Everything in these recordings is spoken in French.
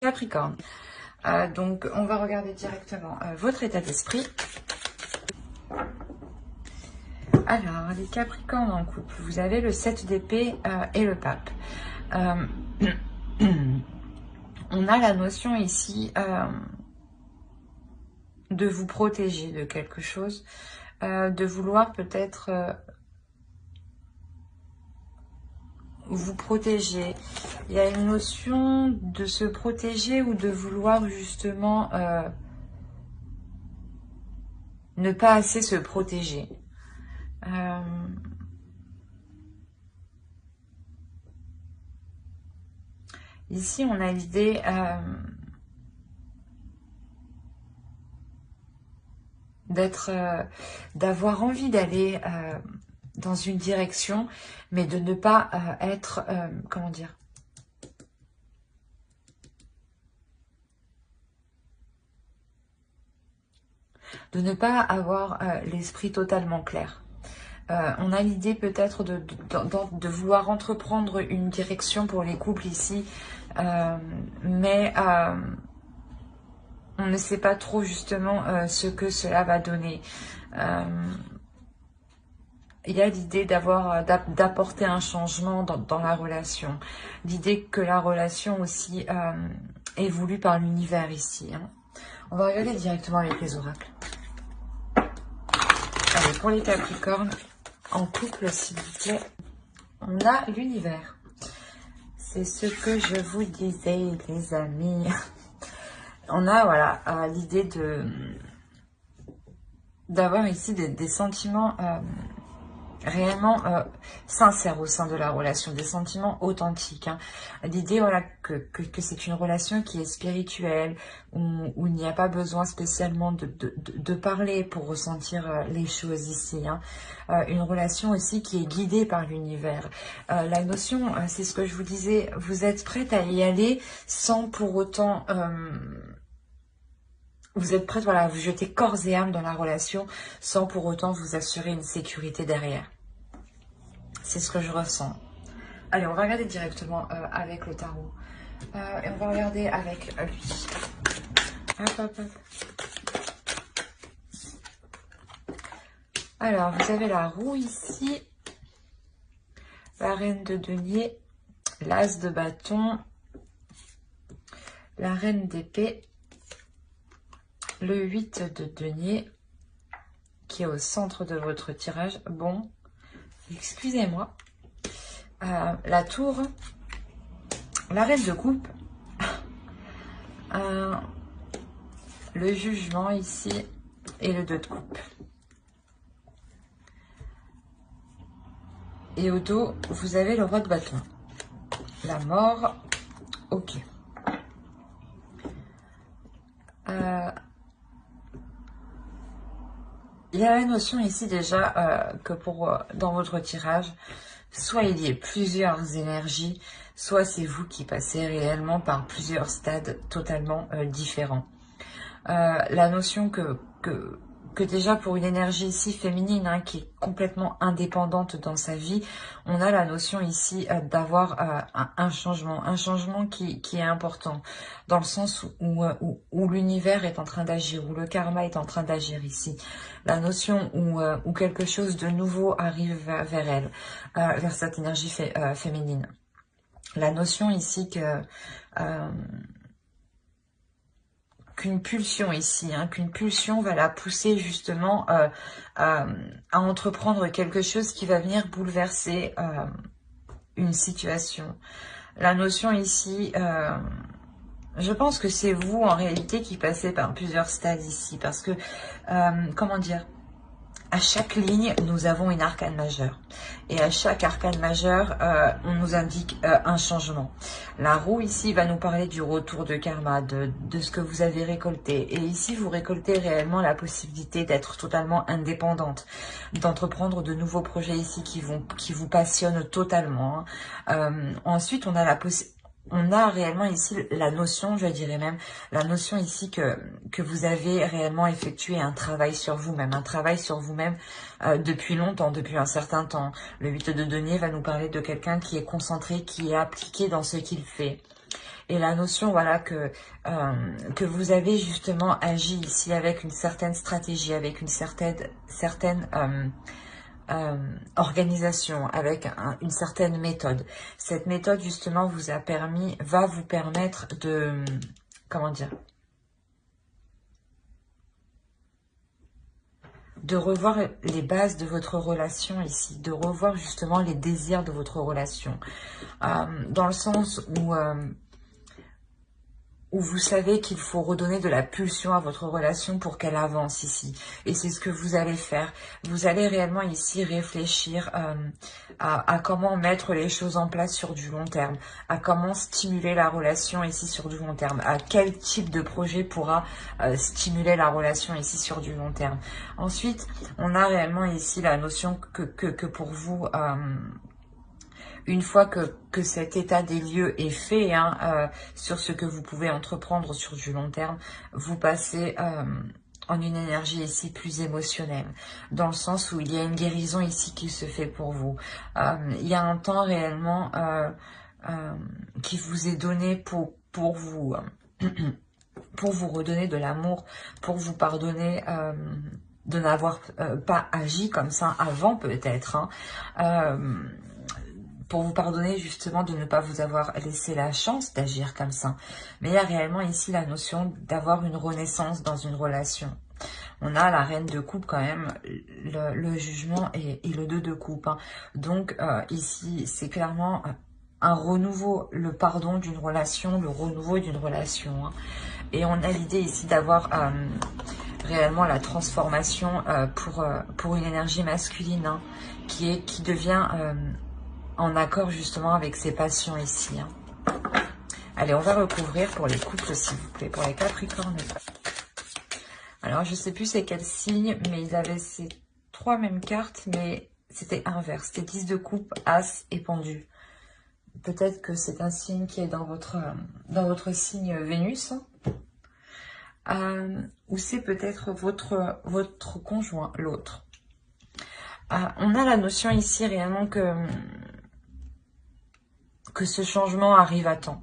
Capricorne. Donc, on va regarder directement votre état d'esprit. Alors, les Capricornes en couple, vous avez le 7 d'épée et le pape. On a la notion ici de vous protéger de quelque chose, de vouloir peut-être vous protéger. Il y a une notion de se protéger ou de vouloir justement ne pas assez se protéger. Ici, on a l'idée d'avoir envie d'aller dans une direction, mais de ne pas être, comment dire, de ne pas avoir l'esprit totalement clair. On a l'idée peut-être de vouloir entreprendre une direction pour les couples ici, mais on ne sait pas trop justement ce que cela va donner. Il y a l'idée d'apporter un changement dans la relation. L'idée que la relation aussi est voulue par l'univers ici. Hein. On va regarder directement avec les oracles. Allez, pour les Capricornes, en couple, s'il vous plaît, on a l'univers. C'est ce que je vous disais, les amis. On a, voilà, l'idée d'avoir ici des sentiments réellement sincères au sein de la relation, des sentiments authentiques. Hein. L'idée, voilà, que c'est une relation qui est spirituelle, où il n'y a pas besoin spécialement de parler pour ressentir les choses ici. Hein. Une relation aussi qui est guidée par l'univers. La notion, c'est ce que je vous disais, vous êtes prête à y aller sans pour autant... vous êtes prête, voilà, à vous jeter corps et âme dans la relation sans pour autant vous assurer une sécurité derrière. C'est ce que je ressens. Allez, on va regarder directement avec le tarot. Et on va regarder avec lui. Hop, hop, hop. Alors, vous avez la roue ici. La reine de denier. L'as de bâton. La reine d'épée. Le 8 de denier qui est au centre de votre tirage. Bon, excusez-moi. La tour, la reine de coupe, le jugement ici et le 2 de coupe. Et au dos, vous avez le roi de bâton. La mort, ok. Il y a la notion ici déjà que dans votre tirage, soit il y ait plusieurs énergies, soit c'est vous qui passez réellement par plusieurs stades totalement différents. La notion que déjà pour une énergie ici féminine hein, qui est complètement indépendante dans sa vie, on a la notion ici d'avoir un changement qui est important, dans le sens où l'univers est en train d'agir, où le karma est en train d'agir ici. La notion où quelque chose de nouveau arrive vers elle, vers cette énergie féminine. La notion ici que... qu'une pulsion ici, hein, qu'une pulsion va la pousser justement à entreprendre quelque chose qui va venir bouleverser une situation. La notion ici, je pense que c'est vous en réalité qui passez par plusieurs stades ici, parce que, comment dire, à chaque ligne, nous avons une arcane majeure. Et à chaque arcane majeure, on nous indique un changement. La roue ici va nous parler du retour de karma, de ce que vous avez récolté. Et ici, vous récoltez réellement la possibilité d'être totalement indépendante, d'entreprendre de nouveaux projets ici qui vous passionnent totalement. Ensuite, on a réellement ici la notion, je dirais même, la notion ici que vous avez réellement effectué un travail sur vous-même, depuis longtemps, depuis un certain temps. Le 8 de denier va nous parler de quelqu'un qui est concentré, qui est appliqué dans ce qu'il fait. Et la notion, voilà, que vous avez justement agi ici avec une certaine stratégie, avec une certaine organisation, avec une certaine méthode. Cette méthode, justement, va vous permettre de, comment dire, de revoir les bases de votre relation ici, de revoir justement les désirs de votre relation. Dans le sens où vous savez qu'il faut redonner de la pulsion à votre relation pour qu'elle avance ici. Et c'est ce que vous allez faire. Vous allez réellement ici réfléchir à comment mettre les choses en place sur du long terme, à comment stimuler la relation ici sur du long terme, à quel type de projet pourra stimuler la relation ici sur du long terme. Ensuite, on a réellement ici la notion que pour vous... une fois que cet état des lieux est fait sur ce que vous pouvez entreprendre sur du long terme, vous passez en une énergie ici plus émotionnelle, dans le sens où il y a une guérison ici qui se fait pour vous. Il y a un temps réellement qui vous est donné pour vous... pour vous redonner de l'amour, pour vous pardonner de n'avoir pas agi comme ça avant peut-être, pour vous pardonner justement de ne pas vous avoir laissé la chance d'agir comme ça. Mais il y a réellement ici la notion d'avoir une renaissance dans une relation. On a la reine de coupe quand même, le jugement et le 2 de coupe. Donc ici, c'est clairement un renouveau, le pardon d'une relation, le renouveau d'une relation. Et on a l'idée ici d'avoir réellement la transformation pour une énergie masculine qui devient... en accord justement avec ses passions ici. Allez, on va recouvrir pour les couples, s'il vous plaît, pour les Capricornes. Alors, je ne sais plus c'est quel signe, mais ils avaient ces 3 mêmes cartes, mais c'était inverse. C'était 10 de coupe, As et Pendu. Peut-être que c'est un signe qui est dans votre signe Vénus. Ou c'est peut-être votre conjoint, l'autre. On a la notion ici réellement que ce changement arrive à temps.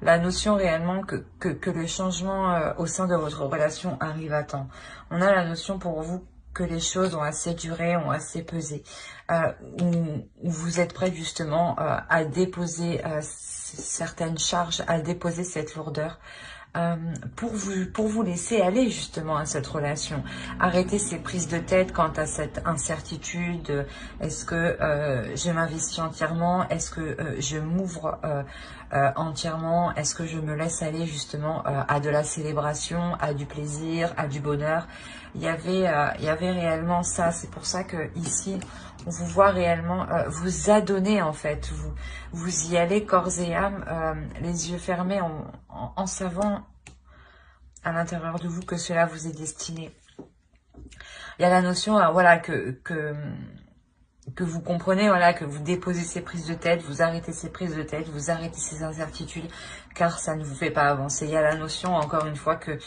La notion réellement que le changement au sein de votre relation arrive à temps. On a la notion pour vous que les choses ont assez duré, ont assez pesé, où vous êtes prêt justement à déposer certaines charges, à déposer cette lourdeur. Pour vous laisser aller justement à cette relation. Arrêter ces prises de tête quant à cette incertitude. Est-ce que je m'investis entièrement? Est-ce que je m'ouvre entièrement? Est-ce que je me laisse aller justement à de la célébration, à du plaisir, à du bonheur? Il y avait réellement ça. C'est pour ça que ici, on vous voit réellement vous adonner en fait. Vous y allez corps et âme, les yeux fermés en savant à l'intérieur de vous que cela vous est destiné. Il y a la notion voilà, que vous comprenez, voilà, que vous déposez ces prises de tête, vous arrêtez ces prises de tête, vous arrêtez ces incertitudes, car ça ne vous fait pas avancer. Il y a la notion, encore une fois, que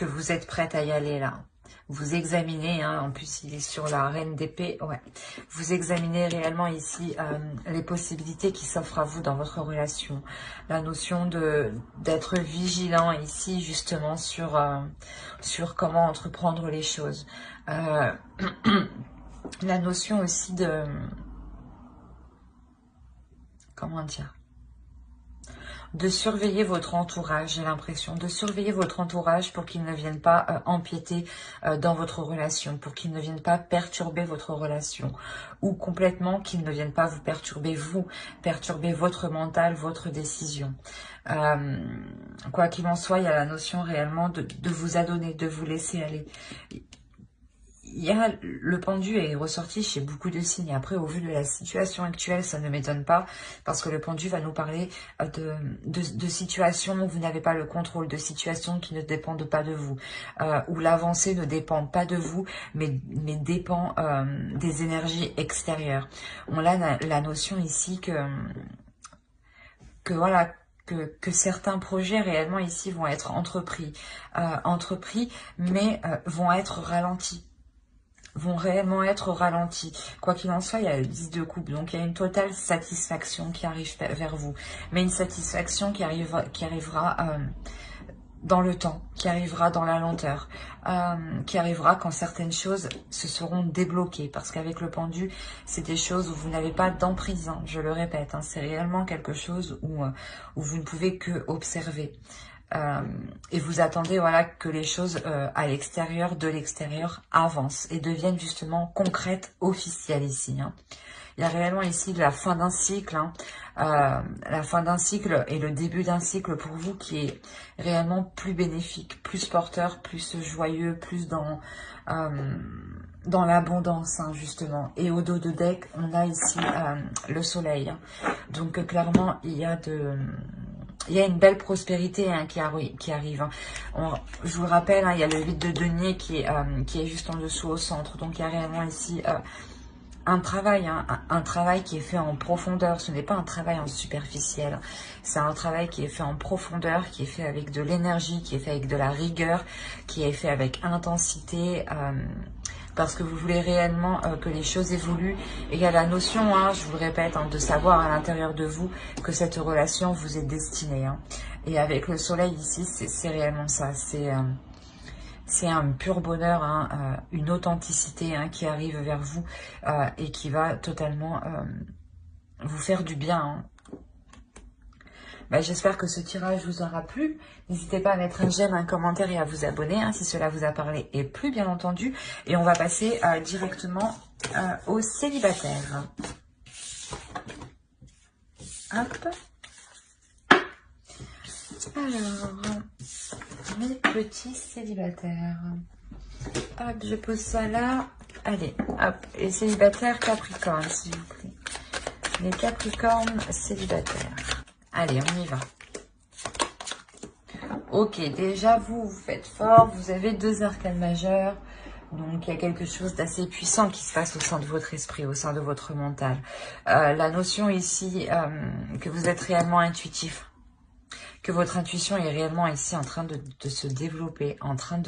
vous êtes prête à y aller là. Vous examinez, en plus il est sur la reine d'épée, ouais. Vous examinez réellement ici les possibilités qui s'offrent à vous dans votre relation. La notion d'être vigilant ici justement sur comment entreprendre les choses. La notion aussi de... Comment dire ? De surveiller votre entourage, j'ai l'impression, de surveiller votre entourage pour qu'il ne vienne pas empiéter dans votre relation, pour qu'il ne vienne pas perturber votre relation, ou complètement qu'il ne vienne pas vous, perturber votre mental, votre décision. Quoi qu'il en soit, il y a la notion réellement de vous adonner, de vous laisser aller. Le pendu est ressorti chez beaucoup de signes. Après, au vu de la situation actuelle, ça ne m'étonne pas, parce que le pendu va nous parler de situations où vous n'avez pas le contrôle, de situations qui ne dépendent pas de vous, où l'avancée ne dépend pas de vous, mais dépend des énergies extérieures. On a la notion ici que voilà, que certains projets réellement ici vont être entrepris, mais vont être ralentis. vont réellement être ralentis. Quoi qu'il en soit, il y a le 10 de coupe, donc il y a une totale satisfaction qui arrive vers vous. Mais une satisfaction qui arrivera dans le temps, qui arrivera dans la lenteur, qui arrivera quand certaines choses se seront débloquées. Parce qu'avec le pendu, c'est des choses où vous n'avez pas d'emprise, hein, je le répète. Hein, c'est réellement quelque chose où vous ne pouvez que observer. Et vous attendez voilà, que les choses à l'extérieur, de l'extérieur, avancent et deviennent justement concrètes, officielles ici. Hein. Il y a réellement ici la fin d'un cycle, hein, la fin d'un cycle et le début d'un cycle pour vous qui est réellement plus bénéfique, plus porteur, plus joyeux, plus dans l'abondance, hein, justement. Et au dos de deck, on a ici le soleil. Hein. Donc clairement, il y a une belle prospérité hein, qui arrive. Hein. Je vous le rappelle, hein, il y a le 8 de denier qui est juste en dessous au centre. Donc il y a réellement ici un travail, hein, un travail qui est fait en profondeur. Ce n'est pas un travail en superficiel. C'est un travail qui est fait en profondeur, qui est fait avec de l'énergie, qui est fait avec de la rigueur, qui est fait avec intensité. Parce que vous voulez réellement que les choses évoluent. Et il y a la notion, hein, je vous le répète, hein, de savoir à l'intérieur de vous que cette relation vous est destinée. Hein. Et avec le soleil ici, c'est réellement ça. C'est un pur bonheur, hein, une authenticité hein, qui arrive vers vous et qui va totalement vous faire du bien. Hein. J'espère que ce tirage vous aura plu. N'hésitez pas à mettre un j'aime, un commentaire et à vous abonner hein, si cela vous a parlé et plu, bien entendu. Et on va passer directement aux célibataires. Hop. Alors, mes petits célibataires. Hop, je pose ça là. Allez, hop. Les célibataires Capricorne, s'il vous plaît. Les Capricornes célibataires. Allez, on y va. Ok, déjà, vous faites fort. Vous avez 2 arcanes majeures. Donc, il y a quelque chose d'assez puissant qui se passe au sein de votre esprit, au sein de votre mental. La notion ici, que vous êtes réellement intuitif. Que votre intuition est réellement ici en train de se développer, en train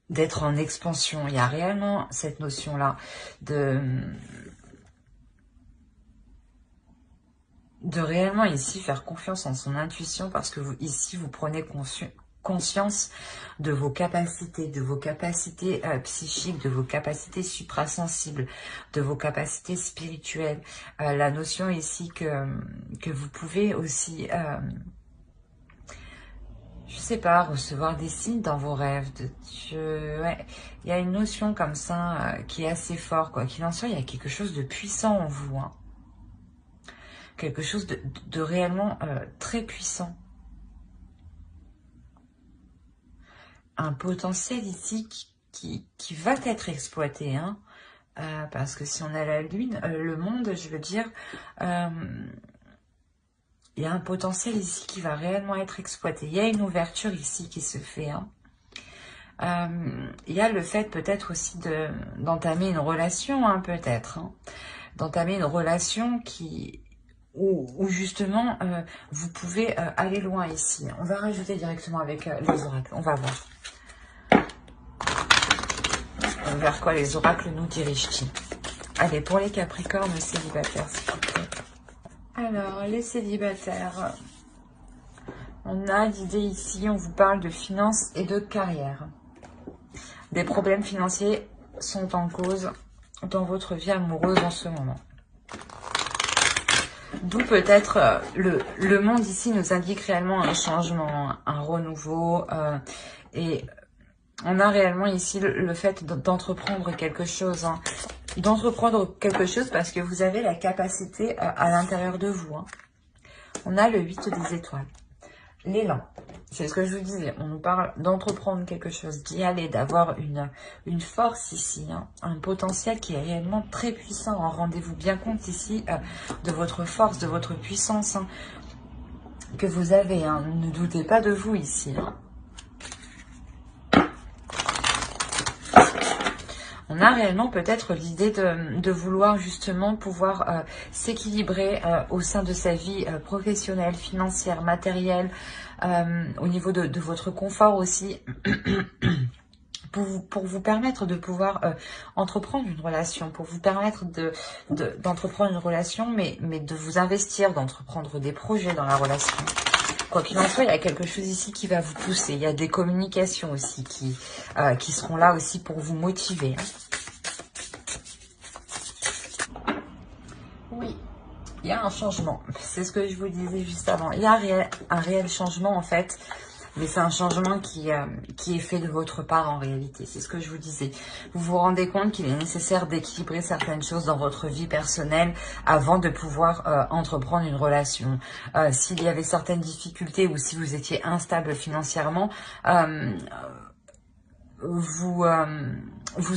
d'être en expansion. Il y a réellement cette notion-là de réellement ici faire confiance en son intuition parce que ici vous prenez conscience de vos capacités, psychiques, de vos capacités suprasensibles, de vos capacités spirituelles. La notion ici que vous pouvez aussi, je sais pas, recevoir des signes dans vos rêves. Ouais, il y a une notion comme ça qui est assez fort, quoi qu'il en soit. Il y a quelque chose de puissant en vous, hein. Quelque chose de réellement très puissant. Un potentiel ici qui va être exploité, hein, parce que si on a la lune, le monde, je veux dire, il y a un potentiel ici qui va réellement être exploité. Il y a une ouverture ici qui se fait. Hein. Il y a le fait peut-être aussi d'entamer une relation, hein, peut-être, hein, d'entamer une relation où justement vous pouvez aller loin ici. On va rajouter directement avec les oracles. On va voir. Vers quoi les oracles nous dirigent-ils? Allez, pour les Capricornes célibataires, s'il vous plaît. Alors, les célibataires. On a l'idée ici, on vous parle de finances et de carrière. Des problèmes financiers sont en cause dans votre vie amoureuse en ce moment. D'où peut-être le monde ici nous indique réellement un changement, un renouveau. Et on a réellement ici le fait d'entreprendre quelque chose. Hein. D'entreprendre quelque chose parce que vous avez la capacité à l'intérieur de vous. Hein. On a le 8 des étoiles. L'élan. C'est ce que je vous disais. On nous parle d'entreprendre quelque chose, d'y aller, d'avoir une force ici. Hein, un potentiel qui est réellement très puissant. Rendez-vous bien compte ici de votre force, de votre puissance hein, que vous avez. Hein. Ne doutez pas de vous ici. Hein. On a réellement peut-être l'idée de vouloir justement pouvoir s'équilibrer au sein de sa vie professionnelle, financière, matérielle, au niveau de votre confort aussi, pour vous permettre de pouvoir entreprendre une relation, pour vous permettre d'entreprendre une relation, mais de vous investir, d'entreprendre des projets dans la relation. Quoi qu'il en soit, il y a quelque chose ici qui va vous pousser. Il y a des communications aussi qui seront là aussi pour vous motiver. Oui, il y a un changement. C'est ce que je vous disais juste avant. Il y a un réel changement en fait. Mais c'est un changement qui est fait de votre part en réalité. C'est ce que je vous disais. Vous vous rendez compte qu'il est nécessaire d'équilibrer certaines choses dans votre vie personnelle avant de pouvoir entreprendre une relation. S'il y avait certaines difficultés ou si vous étiez instable financièrement, vous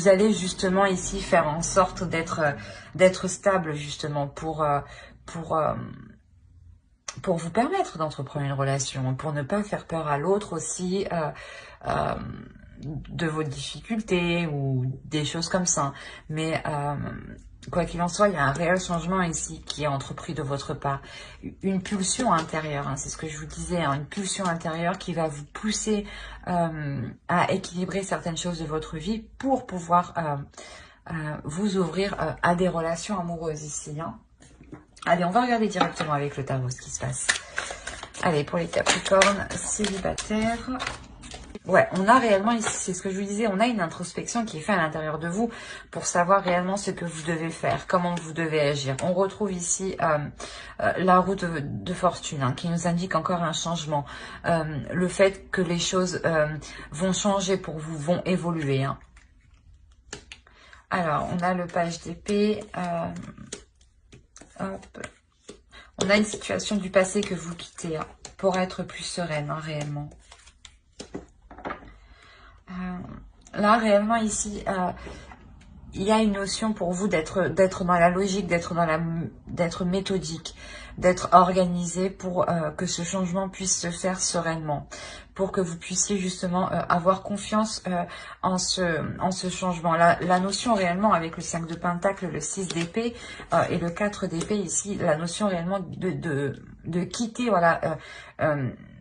allez justement ici faire en sorte d'être stable justement pour vous permettre d'entreprendre une relation, pour ne pas faire peur à l'autre aussi de vos difficultés ou des choses comme ça. Mais quoi qu'il en soit, il y a un réel changement ici qui est entrepris de votre part. Une pulsion intérieure, hein, c'est ce que je vous disais, hein, une pulsion intérieure qui va vous pousser à équilibrer certaines choses de votre vie pour pouvoir vous ouvrir à des relations amoureuses ici, hein. Allez, on va regarder directement avec le tarot ce qui se passe. Allez, pour les Capricornes célibataires. Ouais, on a réellement ici, c'est ce que je vous disais, on a une introspection qui est faite à l'intérieur de vous pour savoir réellement ce que vous devez faire, comment vous devez agir. On retrouve ici la roue de fortune hein, qui nous indique encore un changement. Le fait que les choses vont changer pour vous, vont évoluer. Hein. Alors, on a le page d'épée. Hop. On a une situation du passé que vous quittez hein, pour être plus sereine, hein, réellement. Là, réellement, ici, il y a une notion pour vous d'être dans la logique, d'être méthodique, d'être organisé pour que ce changement puisse se faire sereinement, pour que vous puissiez justement avoir confiance en ce changement. La notion réellement avec le 5 de Pentacle, le 6 d'épée et le 4 d'épée ici, la notion réellement de quitter voilà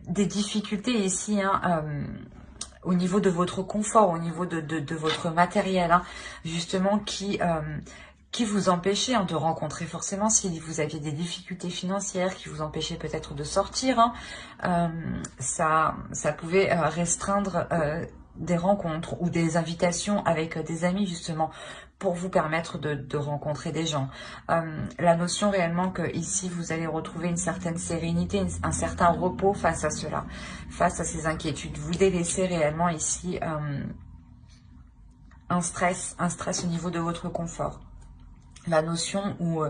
des difficultés ici, hein, au niveau de votre confort, au niveau de votre matériel, hein, justement qui vous empêchait hein, de rencontrer forcément, si vous aviez des difficultés financières, qui vous empêchaient peut-être de sortir, hein, ça pouvait restreindre des rencontres ou des invitations avec des amis justement pour vous permettre de rencontrer des gens. La notion réellement que ici vous allez retrouver une certaine sérénité, un certain repos face à cela, face à ces inquiétudes. Vous délaissez réellement ici un stress au niveau de votre confort. La notion où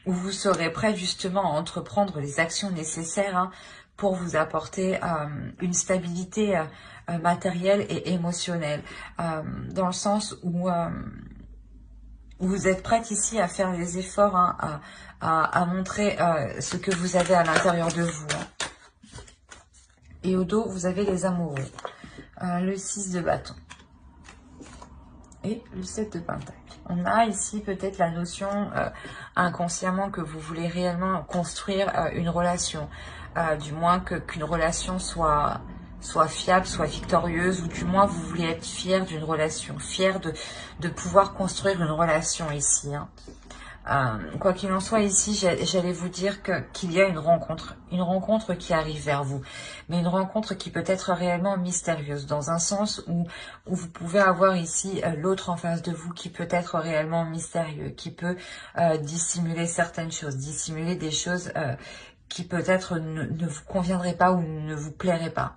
vous serez prêt justement à entreprendre les actions nécessaires hein, pour vous apporter une stabilité matérielle et émotionnelle. Dans le sens où vous êtes prête ici à faire les efforts, hein, à montrer ce que vous avez à l'intérieur de vous. Hein. Et au dos, vous avez les amoureux. Le 6 de bâton. Et le 7 de pentacle. On a ici peut-être la notion inconsciemment que vous voulez réellement construire une relation. Du moins qu'une relation soit fiable, soit victorieuse, ou du moins vous voulez être fier d'une relation, fier de pouvoir construire une relation ici. Hein. Quoi qu'il en soit ici, j'allais vous dire qu'il y a une rencontre qui arrive vers vous, mais une rencontre qui peut être réellement mystérieuse, dans un sens où vous pouvez avoir ici l'autre en face de vous qui peut être réellement mystérieux, qui peut dissimuler certaines choses, dissimuler des choses qui peut-être ne vous conviendraient pas ou ne vous plairaient pas.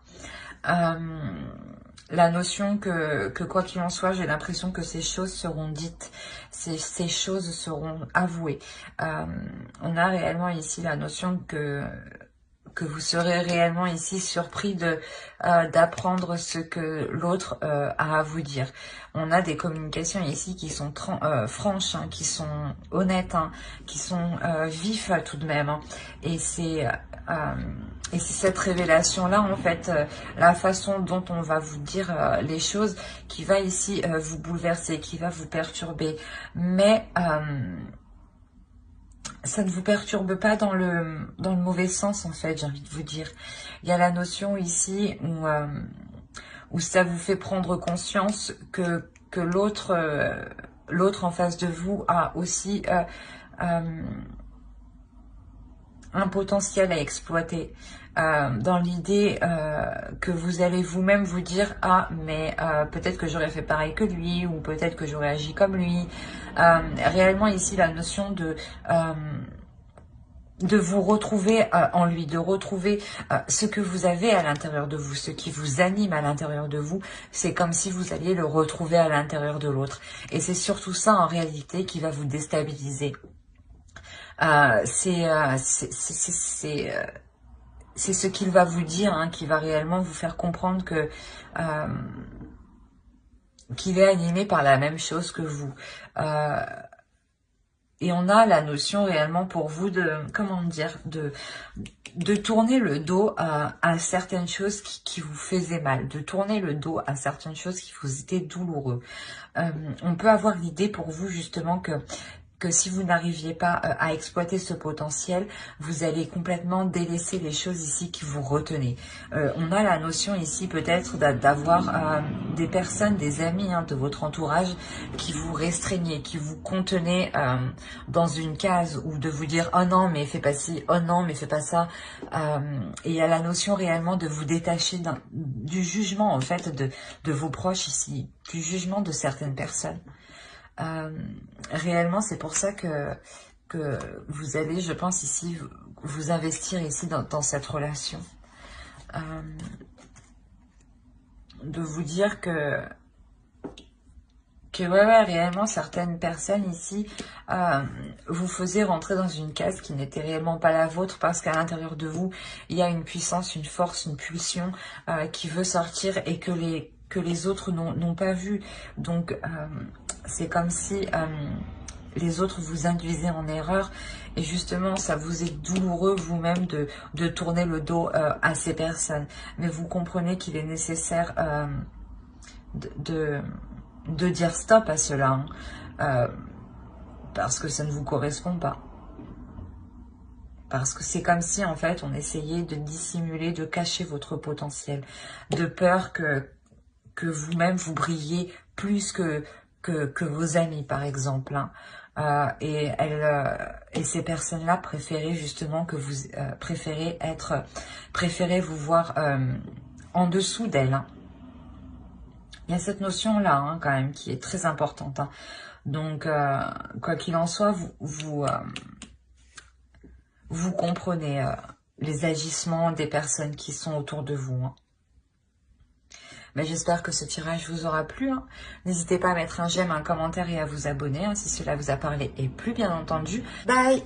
La notion que quoi qu'il en soit, j'ai l'impression que ces choses seront dites, ces choses seront avouées. On a réellement ici la notion que vous serez réellement ici surpris d'apprendre ce que l'autre a à vous dire. On a des communications ici qui sont franches, hein, qui sont honnêtes, hein, qui sont vifs tout de même. Hein. Et c'est cette révélation-là, en fait, la façon dont on va vous dire les choses, qui va ici vous bouleverser, qui va vous perturber. Mais ça ne vous perturbe pas dans le mauvais sens, en fait, j'ai envie de vous dire. Il y a la notion ici où ça vous fait prendre conscience que l'autre en face de vous a aussi un potentiel à exploiter. Dans l'idée que vous allez vous-même vous dire « Ah, mais peut-être que j'aurais fait pareil que lui » ou peut-être que j'aurais agi comme lui. Réellement ici, la notion de vous retrouver en lui, de retrouver ce que vous avez à l'intérieur de vous, ce qui vous anime à l'intérieur de vous, c'est comme si vous alliez le retrouver à l'intérieur de l'autre. Et c'est surtout ça en réalité qui va vous déstabiliser. C'est ce qu'il va vous dire, hein, qui va réellement vous faire comprendre que qu'il est animé par la même chose que vous. Et on a la notion réellement pour vous de, comment dire, de tourner le dos à certaines choses qui vous faisaient mal, de tourner le dos à certaines choses qui vous étaient douloureux. On peut avoir l'idée pour vous justement que si vous n'arriviez pas à exploiter ce potentiel, vous allez complètement délaisser les choses ici qui vous retenaient. On a la notion ici peut-être d'avoir des personnes, des amis de votre entourage qui vous restreignaient, qui vous contenaient dans une case, ou de vous dire « Oh non, mais fais pas ci, oh non, mais fais pas ça ». Et il y a la notion réellement de vous détacher du jugement en fait de vos proches ici, du jugement de certaines personnes. Réellement, c'est pour ça que vous allez, je pense, ici, vous investir ici dans cette relation. De vous dire que ouais, réellement, certaines personnes ici vous faisaient rentrer dans une case qui n'était réellement pas la vôtre, parce qu'à l'intérieur de vous, il y a une puissance, une force, une pulsion qui veut sortir et que les autres n'ont pas vu. Donc, c'est comme si les autres vous induisaient en erreur, et justement, ça vous est douloureux vous-même de tourner le dos à ces personnes. Mais vous comprenez qu'il est nécessaire de dire stop à cela, parce que ça ne vous correspond pas. Parce que c'est comme si, en fait, on essayait de dissimuler, de cacher votre potentiel, de peur que vous-même, vous brillez plus que vos amis, par exemple. Et ces personnes-là préféraient justement que vous préférez vous voir en dessous d'elles. Il y a cette notion-là, quand même, qui est très importante. Donc, quoi qu'il en soit, vous comprenez les agissements des personnes qui sont autour de vous. Mais j'espère que ce tirage vous aura plu. N'hésitez pas à mettre un j'aime, un commentaire et à vous abonner si cela vous a parlé, et plus bien entendu. Bye!